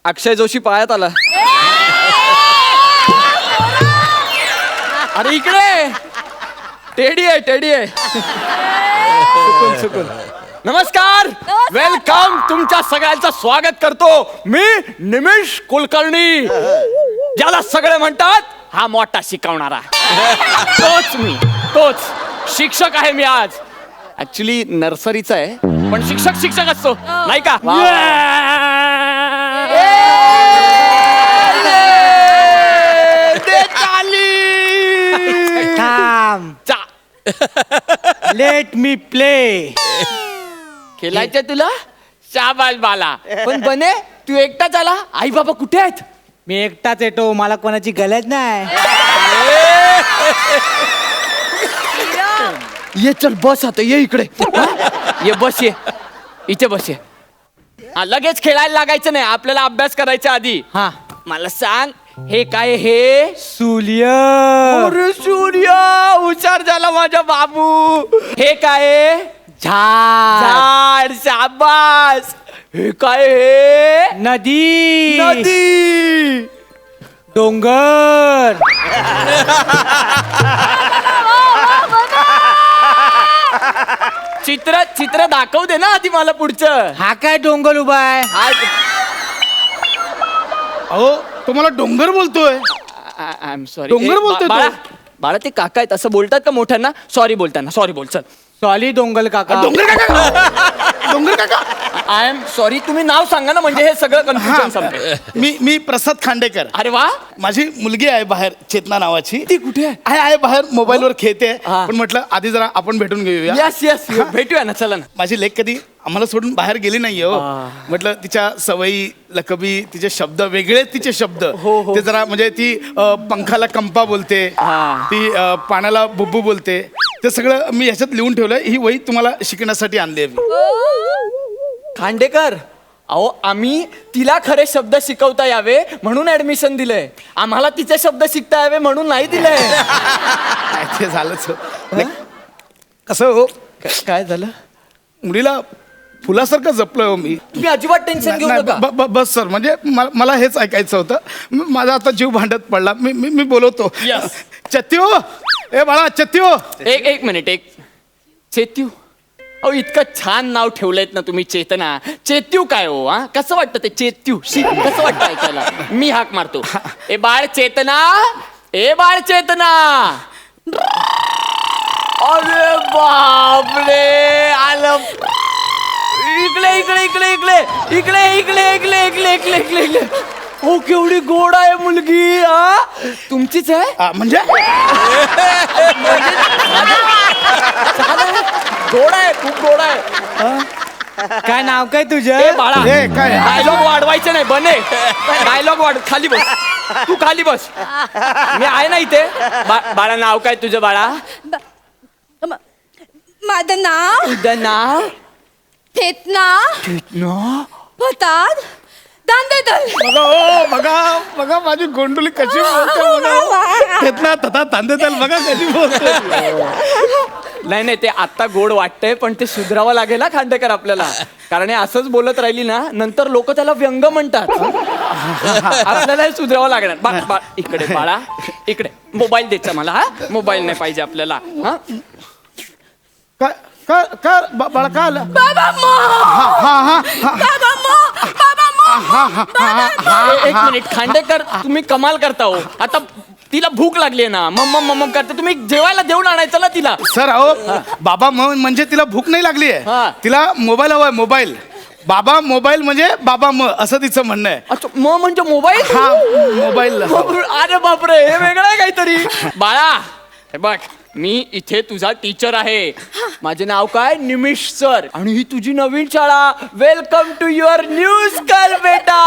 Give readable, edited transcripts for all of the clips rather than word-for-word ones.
अक्षय जोशी पायात आला. अरे इकडे टेडी आहे. सुकून. नमस्कार, वेलकम. तुमच्या सगळ्यांचं स्वागत करतो मी निमिष कुलकर्णी, ज्याला सगळे म्हणतात हा मोठा शिकवणारा. तोच शिक्षक आहे मी आज. ऍक्च्युली नर्सरीचा आहे, पण शिक्षक असतो नाही का. Let me play. खेळायचं तुला? शाबाश बाला. पण बने तू एकटाच आला? आई बाबा कुठे आहेत? मी एकटाच येतो, मला कोणाची गरज नाही. ये चल बस आता, ये इकडे. ये बस, ये इथे बस. ये लगेच खेळायला लागायचं नाही, आपल्याला अभ्यास करायचा आधी. हा, मला सांग हे काय? हे सूर्य. अरे सूर्य, हुशार झाला माझा बाबू. हे काय? झाड. शाबास. हे काय? हे नदी. डोंगर. चित्र दाखव दे ना आधी मला पुढचं. हा काय डोंगर उभा आहे? अहो तुम्हाला डोंगर बोलतोय. I am sorry. डोंगर बोलतोय तो. बाळा ते काका आहेत असं बोलतात का मोठ्यांना? सॉरी बोलताना सॉरी बोल. चल. सॉली डोंगर काका. डोंगर काका. I am sorry. तुम्ही नाव सांगा ना, म्हणजे हे सगळं कन्फ्युजन संपेल. मी प्रसाद खांडेकर. अरे वा. माझी मुलगी आहे बाहेर, चेतना नावाची. ती कुठे आहे? आहे बाहेर मोबाईलवर खेळते. हा. पण म्हटलं आधी जरा आपण भेटून घेऊया. यस भेटूया ना, चला ना. माझी लेक कधी आम्हाला सोडून बाहेर गेली नाहीये हो. म्हटलं तिच्या सवयी, लकबी, तिचे शब्द वेगळे, तिचे शब्द हो. ते जरा म्हणजे ती पंखाला कंपा बोलते, हा. ती पाण्याला बुब्बू बोलते. ते सगळं मी ह्याच्यात लिहून ठेवलंय. ही वही तुम्हाला शिकण्यासाठी आणली आहे मी. खांडेकर, अहो आम्ही तिला खरे शब्द शिकवता यावे म्हणून ऍडमिशन दिलंय. आम्हाला तिचे शब्द शिकता यावे म्हणून नाही दिलंय. ते झालंच हो. नाही, कसं हो, काय झालं? मुलीला फुलासारखं जपलं हो मी. तुम्ही अजिबात टेन्शन घेऊ नाही, नका. बस सर, म्हणजे मला हेच ऐकायचं होतं. माझा आता जीव भांडत पडला. मी बोलवतो. Yes. चत्यो, ए बाळा चत्यो. एक मिनिट. चेत्यू. अहो इतकं छान नाव ठेवलंयत ना तुम्ही, चेतना. चेत्यू काय हो? हा, कसं वाटतं ते चेत्यू? कसं वाटतं ऐकायला? मी हाक मारतो. ए बाळ चेतना, ए बाळ चेतना. अरे बापरे, आलं. इकडे. हो केवढी गोड आहे मुलगी. हा तुमचीच आहे म्हणजे गोड आहे, खूप गोड आहे. काय नाव काय तुझं? ए बाळा, हे काय? डायलॉग वाढवायचे नाही बने. डायलॉग वाढ. खाली बस, तू खाली बस. मी आहे ना इथे. बाळा नाव काय तुझं बाळा? माझं नाव तुझं नाव? चेतना भतात दांडेदल. बघा माझी गोंडुली कशी बोलते. चेतना तथा तांदेताल बघा कशी बोलते. नाही ते आता गोड वाटतंय, पण ते सुधरावं लागेल ना खांडेकर आपल्याला. कारण हे असंच बोलत राहिली ना, नंतर लोक त्याला व्यंग म्हणतात. आपल्याला हे सुधरावं लागणार. इकडे बाळा, इकडे. मोबाईल द्यायचा मला. हा, मोबाईल नाही पाहिजे आपल्याला. हा, काय बाळा काय आलं? एक मिनिट खांडेकर, तुम्ही कमाल करता हो. आता तिला भूक लागली ना, मम्म करते. तुम्ही जेवायला देऊन आणायचं ना तिला. सर अहो, बाबा म्हणजे तिला भूक नाही लागली आहे. हा. तिला मोबाईल हवाय, मोबाईल. बाबा मोबाईल म्हणजे बाबा असं तिचं म्हणणं आहे. अच्छा, म्हणजे मोबाईल. हा, मोबाईल. अरे बापरे, हे वेगळं आहे काहीतरी. बाळा हे बघ, मी इथे तुझा टीचर आहे. माझे नाव काय? निमिष सर. आणि ही तुझी नवीन शाळा. Welcome to your new school बेटा.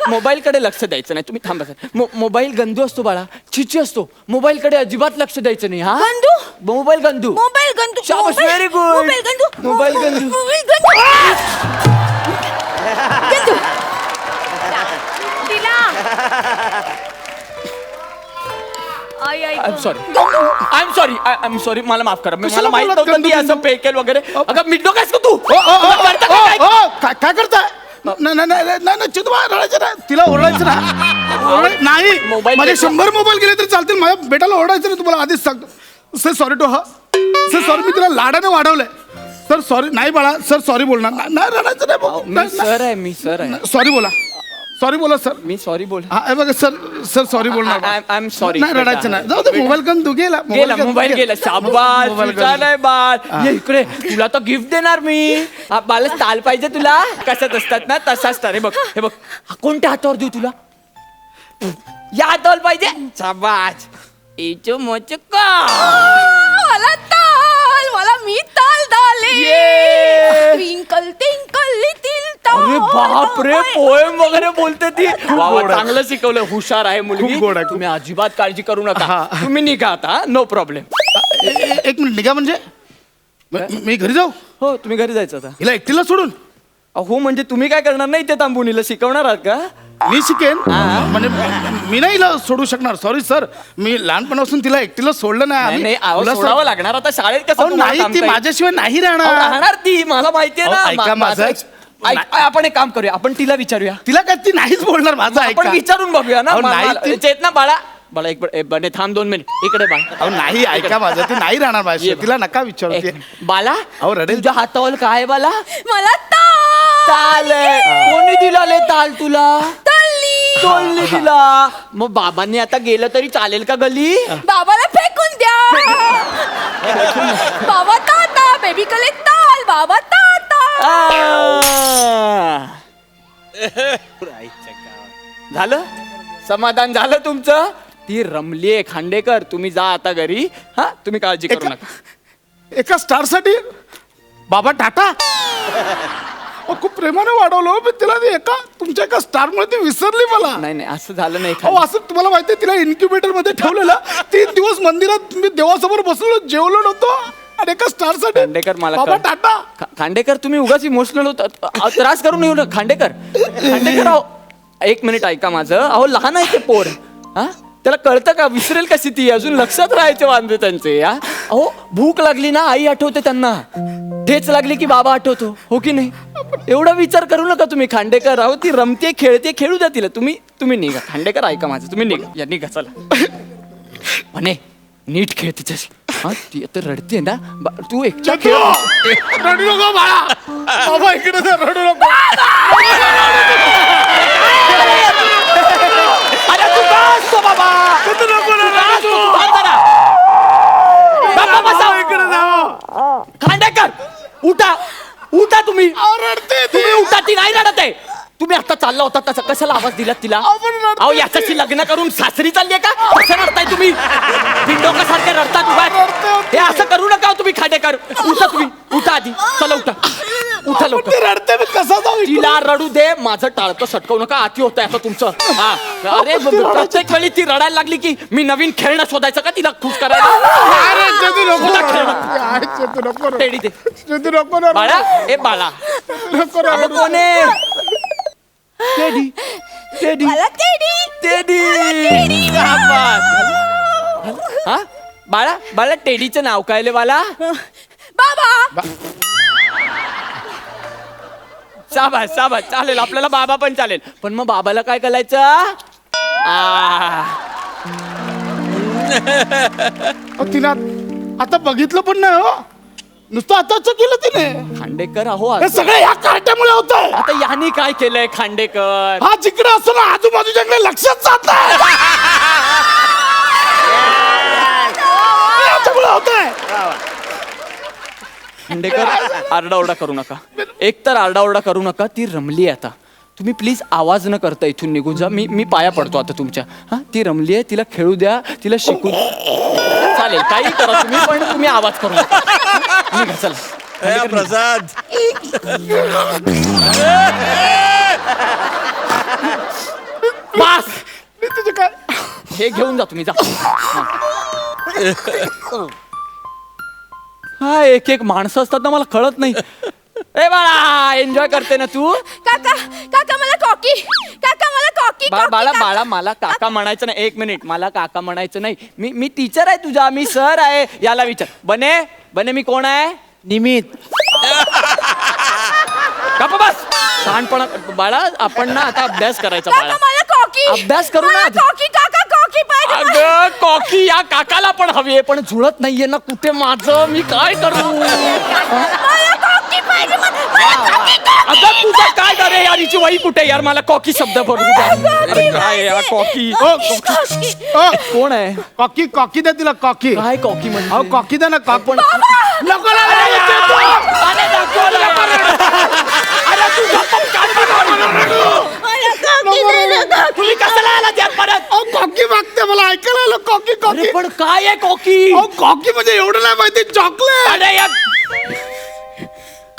मोबाईल कडे लक्ष द्यायचं नाही. तुम्ही थांबा. मोबाईल गंदू असतो बाळा, छिची असतो. मोबाईल कडे अजिबात लक्ष द्यायचं नाही. हा, मोबाईल गंदू. शाबास, व्हेरी गुड. मोबाईल गंदू. आई आय एम सॉरी मला माफ करा मला कशाला माहित बोलत नव्हतं की गंदू असं पेकेल वगैरे अगं मिठो कायस का तू काय करताय नाही चितवा रडायचं ना तिला ओरडायचं ना नाही मोबाईल माझे घेतला. 100 मोबाईल गेले तरी चालतील माझ्या बेटाला ओरडायचं नाही तुम्हाला आधीच सांगतो sir sorry to sir sorry मी तिला लाडाने वाढवलंय सर सॉरी नाही बाळा सर सॉरी बोलणार नाही रडायचं नाही मी सर आहे सॉरी बोला सर मी सॉरी बोल हा हे बघा सर सॉरी बोलणार आय एम सॉरी नाही रडायचं नाही जाऊ दे मोबाईल गन तू गेला मोबाईल गेला शाबास तुझा नाही बाळ ये इकडे तुला तर गिफ्ट देणार मी बाला ताल पाहिजे तुला कशात असतात ना तसाच तर हे बघ हा कोणत्या हातावर देऊ तुला या हातावर पाहिजे शाबास इचो मोचका मला ताल मला मी ताल दाले ये. ट्विंकल टिंकल लिटिल अरे बाप रे पोएम वगैरे बोलते ती वा, गोड आहे. चांगलं शिकवलं हुशार आहे मुलगी खूप गोड आहे, खूप. तुम्ही अजिबात काळजी करू नका हा. तुम्ही निघा आता नो प्रॉब्लेम एक मिनिट निघा म्हणजे मी घरी जाऊ हो तुम्ही घरी जायचं आता हिला एकटीला सोडून हो म्हणजे तुम्ही काय करणार नाही ते तांबून हिला शिकवणार आहात का मी शिकेन म्हणजे मी नाही हिला सोडू शकणार सॉरी सर मी लहानपणापासून तिला एकटीला सोडलं नाही नाही नाही अहो, तुला सोडावं लागणार आता शाळेत कसं अहो, तुम्हाला नाही ती थांबता येईल? माझ्याशिवाय नाही अहो, राहणार राहणार ती मला माहितीये ना अहो, ऐका माझं. आपण एक काम करूया आपण तिला विचारूया तिला काय ती नाहीच बोलणार माझं आपण ऐका विचारून बघूया ना अहो, नाही ती- चेतना बाळा बाळा एक बने थांब 2 मिनिट इकडे बाळा अहो नाही ऐका माझं ती नाही राहणार ये माझ्याशिवाय बा. तिला नका विचारू एक ती- मिनिट. बाला अहो, रडेल. तुझ्या हातावर काय आहे बाला मला ताल ताल आहे. कोणी दिला ताल तुला तल्ली तोलली दिला मग बाबांनी आता गेलं तरी चालेल का गली बाबाला फेकून द्या बाबा ताता बेबी कले ताल बाबा ताता झालं समाधान झालं तुमचं ती रमलीये खांडेकर तुम्ही जा आता घरी हा तुम्ही काळजी करू नका एका स्टार साठी बाबा टाटा अहो, खूप प्रेमाने वाढवलं हो, पण तिला ती तुमच्या एका स्टार मुळे ती विसरली मला नाही नाही असं झालं नाही अहो असं तुम्हाला माहितीये तिला इन्क्युबेटर मध्ये ठेवलेलं 3 दिवस मंदिरात मी देवासमोर बसलो जेवलो नव्हतो आणि एका स्टार साठी खांडेकर मला बाबा कळ- टाटा खांडेकर तुम्ही उगाच इमोशनल होता त्रास करून येऊ नका खांडेकर अहो एक मिनिट ऐका माझं अहो लहान आहे ते पोर हा त्याला कळतं का विसरेल कशी ती अजून लक्षात राहायचे वांदे त्यांचे हा अहो भूक लागली ना आई आठवते त्यांना ठेच लागली की बाबा आठवतो हो की नाही एवढा विचार करू नका तुम्ही खांडेकर अहो ती रमते खेळते खेळू द्या तिला तुम्ही निघा खांडेकर ऐका माझं तुम्ही निघा या निघा चला म्हणे नीट खेळ तिच्याशी हा ती आता रडते ना तू एकटा खेळ रडू नको बाळा बाबा इकडे जा, रडू नको अरे तू बस तो बाबा तू नको ना, बस रडू तू, नको. थांब जरा. बाबा बसा. इकडे जा. खांडेकर उठा तुम्ही अहो, रडते ती. तुम्ही उठा ती नाही रडत आहे तुम्ही आता चालला होता तसं कशाला आवाज दिलात तिला आपण रडते. अहो याच्याशी लग्न करून सासरी चालली का कसं रडताय तुम्ही बिंडोकासारखे रडतात उभा हे असं करू नका हो तुम्ही खांडेकर उठा आधी चला उठा लवकर ती रडते मी कसा जाऊ इकडून? तिला रडू दे माझं टाळतं सटकवू नका आती होत आहे आता तुमचं हा अरे प्रत्येक वेळी ती रडायला लागली की मी नवीन खेळणं शोधायचं का तिला खुश करायला अरे चेतू नको तुला रडू. खेळणं. अरे चेतू नको रडू. टेडी दे चेतू नको रडू. बाळा ए बाळा नको अगं रडू. कोण आहे टेडी टेडी मला तेडी टेडी हा बाळा टेडीचं नाव काय बाला बाबा शाबास चालेल आपल्याला बाबा पण चालेल पण मग बाबाला काय करायचं अहो, तिला आता बघितलं पण नाही हो नुसतं आताच केलं तिने खांडेकर अहो हे सगळं ह्या कार्ट्यामुळे होत आहे आता यांनी काय केलंय खांडेकर हा जिकडे असतो ना आजूबाजूच्याकडे लक्षच जात नाही याच्यामुळे होत आहे खांडेकर आरडाओरडा करू नका एकतर आरडाओरडा करू नका ती रमली आहे आता तुम्ही प्लीज आवाज न करता इथून निघून जा मी पाया पडतो आता तुमच्या हा ती रमली आहे तिला खेळू द्या तिला शिकू चालेल काही करा तुम्ही पण तुम्ही आवाज करू नका निघा, चला प्रसाद बास तुझे काय हे घेऊन जा तुम्ही जा हा एक माणसं असतात ना मला कळत नाही ए बाळा एन्जॉय करते ना तू काका काका मला कॉकी काका मला कॉकी बाळा बाळा मला काका म्हणायचं नाही. एक मिनिट, मला काका म्हणायचं नाही. मी टीचर आहे तुझा, मी सर आहे. याला विचार. बने मी कोण आहे? निमित. गप्प बस. शहाणपणा बाळा, आपण ना आता अभ्यास करायचा बाळा. काका मला कॉकी. अभ्यास करू ना. मला कॉकी काका कॉकी पाहिजे. अगं कॉकी या काकाला पण हवी आहे, पण जुळत नाहीये ना कुठे माझं. मी काय करू? मला कॉकी पाहिजे. मला कॉकी. अगं तुझं काय करे यार, हिची वही कुठे यार? मला कॉकी शब्द भरू द्या. अरे काय यार कॉकी? कोण आहे? कॉकी कॉकी द्या तिला कॉकी. काय कॉकी अहो म्हणजे? कॉकी द्या ना कॉकी. पण नको ना, अरे दाखव ना. अरे तू गप्प कान तुम्ही कशाला आलात यार परत? अहो कॉकी मागते, मला ऐकायला आलं कॉकी अरे कॉकी. पण काय आहे कॉकी? अहो कॉकी म्हणजे एवढं नाही माहिती, चॉकलेट. अरे यार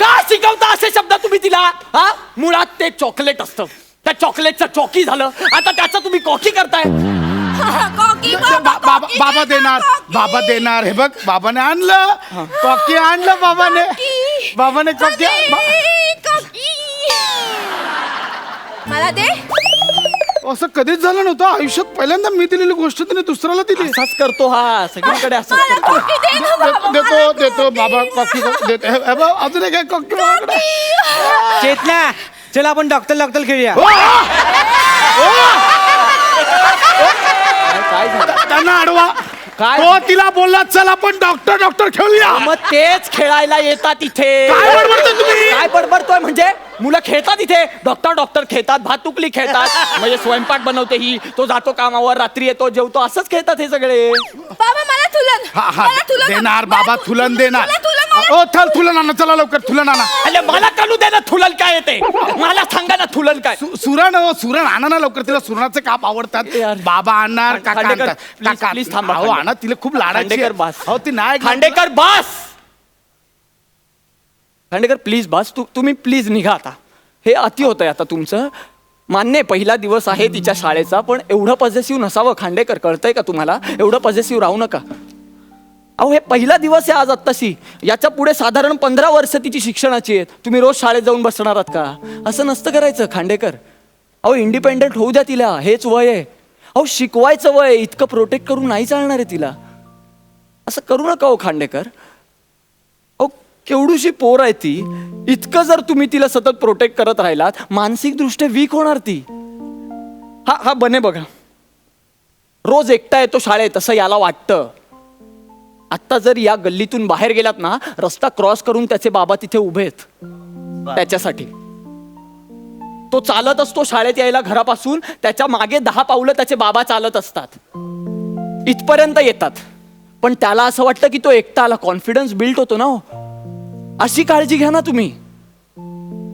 का शिकवता असे शब्द तुम्ही तिला? हा, मुळात ते चॉकलेट असतं. त्या चॉकलेटचं चॉकी झालं, आता त्याचं तुम्ही कॉकी करताय. कॉकी बाबा देणार, बाबा देणार. हे बघ बाबाने आणलं कॉकी, आणलं बाबाने कॉकी. मला दे. असं कधीच झालं नव्हतं आयुष्यात. पहिल्यांदा मी दिलेली गोष्ट तिने दुसऱ्याला दिली. असाच करतो हा, सगळीकडे असंच मला करतो. कॉकी दे ना बाबा. देतो बाबा कॉकी देतो. हे बघ, अजून एक आहे कॉकी बाबाकडे. चेतना, चल आपण डॉक्टर खेळूया. काय झालं? त्यांना अडवा. काय? तो तिला बोलला चल आपण डॉक्टर खेळूया. मग तेच खेळायला येतात इथे. काय बडबडताय तुम्ही? काय बडबडतोय म्हणजे? मुलं खेळतात इथे, डॉक्टर खेळतात, भातुकली खेळतात. म्हणजे स्वयंपाक बनवते ही, तो जातो कामावर, रात्री येतो, जेवतो, असंच खेळतात हे सगळे. बाबा मला तुलन. मला तुलन. देणार बाबा, थुलन देणार. मला तुलन मला. ओ थल थुलन आणा, चला लवकर थुलन आणा. अरे मला काढू दे ना, थुलन काय येते? मला सांगा ना थुलन काय? सुरण आणा ना लवकर. तिला सुरणाचे काप आवडतात. यार. बाबा आणणार, काका खांडेकर, आणतात. please, काका please थांबा, अहो, खांडेकर. आणा, तिला खूप लाडाची खांडेकर आहे. बस. अहो ती नाही खांडेकर खांडेकर प्लीज बस. तुम्ही प्लीज निघा आता. हे अति होतंय आता तुमचं. मान्य आहे, पहिला दिवस आहे तिच्या शाळेचा, पण एवढं पॉझिटिव्ह नसावं खांडेकर. कळतंय का तुम्हाला? एवढं पॉझिटिव्ह राहू नका. अहो हे पहिला दिवस आहे आज आत्ताशी. याच्या पुढे साधारण 15 वर्ष तिची शिक्षणाची आहेत. तुम्ही रोज शाळेत जाऊन बसणार आहात का? असं नसतं करायचं खांडेकर. अहो इंडिपेंडेंट होऊ द्या तिला, हेच वय आहे. अहो शिकवायचं वय, इतकं प्रोटेक्ट करून नाही चालणार आहे तिला. असं करू नका हो खांडेकर. अहो केवढीशी पोर आहे ती. इतकं जर तुम्ही तिला सतत प्रोटेक्ट करत राहिलात, मानसिक दृष्ट्या वीक होणार ती. हा बने बघा, रोज एकटा येतो शाळेत असं याला वाटतं. आत्ता जर या गल्लीतून बाहेर गेलात ना, रस्ता क्रॉस करून त्याचे बाबा तिथे उभे आहेत त्याच्यासाठी. तो चालत असतो शाळेत यायला घरापासून, त्याच्या मागे 10 पावलं त्याचे बाबा चालत असतात. इथपर्यंत येतात, पण त्याला असं वाटतं की तो एकटा आला. कॉन्फिडन्स बिल्ड होतो ना हो. अशी काळजी घ्या ना तुम्ही.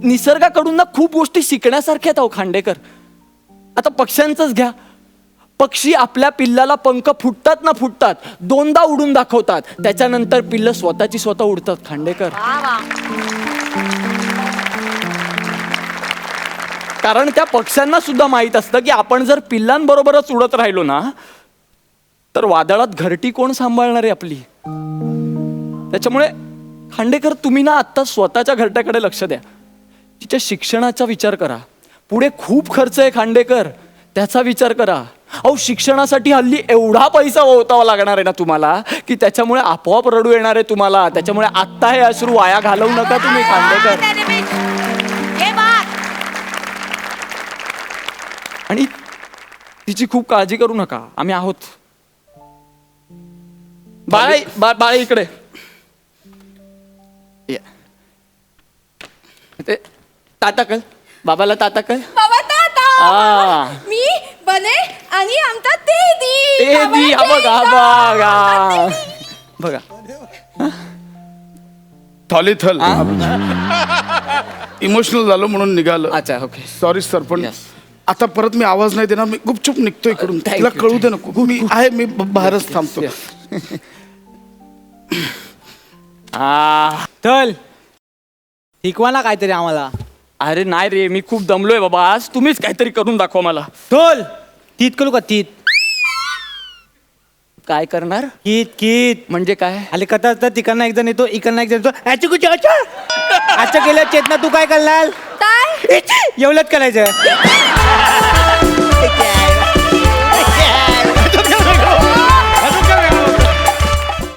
निसर्गाकडून ना खूप गोष्टी शिकण्यासारख्या आहेत अहो खांडेकर. आता पक्ष्यांचंच घ्या. पक्षी आपल्या पिल्लाला पंख फुटतात ना फुटतात, 2दा उडून दाखवतात, त्याच्यानंतर पिल्ल स्वतःची स्वतः उडतात खांडेकर. कारण त्या पक्ष्यांना सुद्धा माहित असतं की आपण जर पिल्लांबरोबरच उडत राहिलो ना, तर वादळात घरटी कोण सांभाळणार आहे आपली. त्याच्यामुळे खांडेकर तुम्ही ना आत्ता स्वतःच्या घरट्याकडे लक्ष द्या. तिच्या शिक्षणाचा विचार करा. पुढे खूप खर्च आहे खांडेकर, त्याचा विचार करा. अहो शिक्षणासाठी हल्ली एवढा पैसा ओतावा लागणार आहे ना तुम्हाला, की त्याच्यामुळे आपोआप रडू येणार आहे तुम्हाला. त्याच्यामुळे आत्ता हे अश्रू वाया घालवू नका तुम्ही खांडेकर. आणि तिची खूप काळजी करू नका, आम्ही आहोत. बाळा इकडे ते ताता कर, बाबाला ताता कर. बाबा ताता. आ. मी बने आणि आमचा तेदी. ते दी हा बघा बघा. थॉली थल इमोशनल झालो म्हणून निघालो. अच्छा ओके. सॉरी सर, पण Yes. आता परत मी आवाज नाही देणार. मी गुपचूप निघतो इकडून. Thank तिला you, कळू दे नको. मी आहे, मी बाहेरच थांबतो. चल शिकवा ना काहीतरी आम्हाला. अरे नाही रे, मी खूप दमलोय बाबा आज. तुम्हीच काहीतरी करून दाखवा मला. चल तीत करू का? तीत काय करणार कीत म्हणजे काय? आले कथा असतात. तिकडनं एक जण येतो, इकडनं एक जण येतो. याची कुठे अच्छा गेल्या चेतना तू काय करणार? काय? एवढंच करायचं.